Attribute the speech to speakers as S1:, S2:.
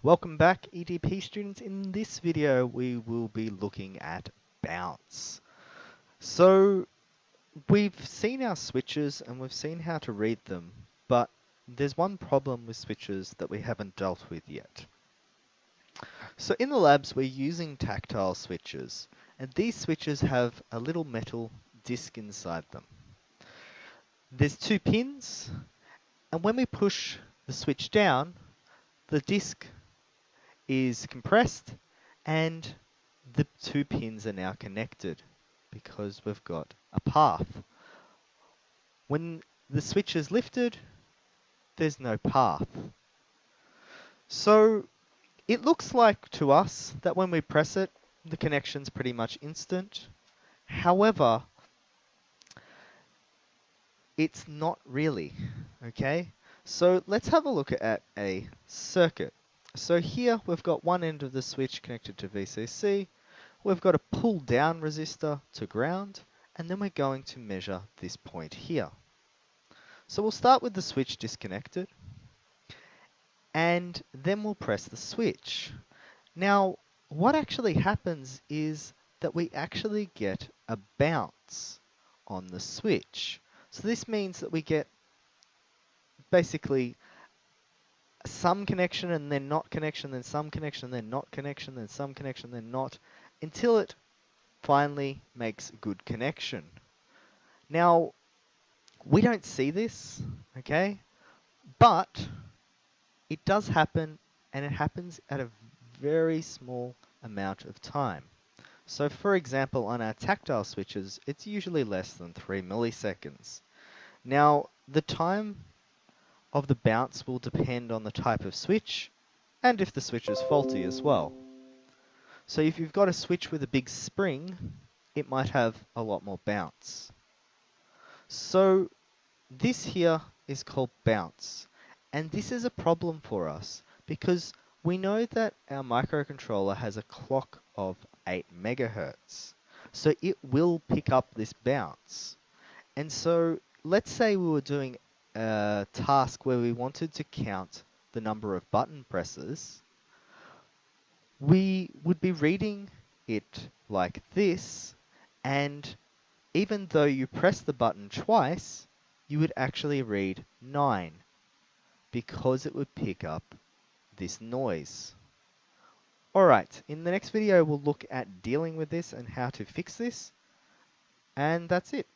S1: Welcome back, EDP students. In this video we will be looking at bounce. So we've seen our switches and we've seen how to read them, but there's one problem with switches that we haven't dealt with yet. So in the labs we're using tactile switches, and these switches have a little metal disc inside them. There's two pins, and when we push the switch down, the disc is compressed and the two pins are now connected because we've got a path. When the switch is lifted, there's no path. So it looks like to us that when we press it, the connection's pretty much instant. However, it's not really, okay? So let's have a look at a circuit. So here we've got one end of the switch connected to VCC, we've got a pull down resistor to ground, and then we're going to measure this point here. So we'll start with the switch disconnected, and then we'll press the switch. Now, what actually happens is that we actually get a bounce on the switch. So this means that we get basically some connection and then not connection, then some connection, then not connection, then some connection, then not, until it finally makes a good connection. Now, we don't see this, okay? But it does happen, and it happens at a very small amount of time. So for example, on our tactile switches, it's usually less than 3 milliseconds. Now, the time of the bounce will depend on the type of switch and if the switch is faulty as well. So if you've got a switch with a big spring, it might have a lot more bounce. So this here is called bounce, and this is a problem for us because we know that our microcontroller has a clock of 8 megahertz. So it will pick up this bounce. And so let's say we were doing a task where we wanted to count the number of button presses. We would be reading it like this, and even though you press the button twice, you would actually read 9 because it would pick up this noise. Alright, in the next video we'll look at dealing with this and how to fix this, and that's it.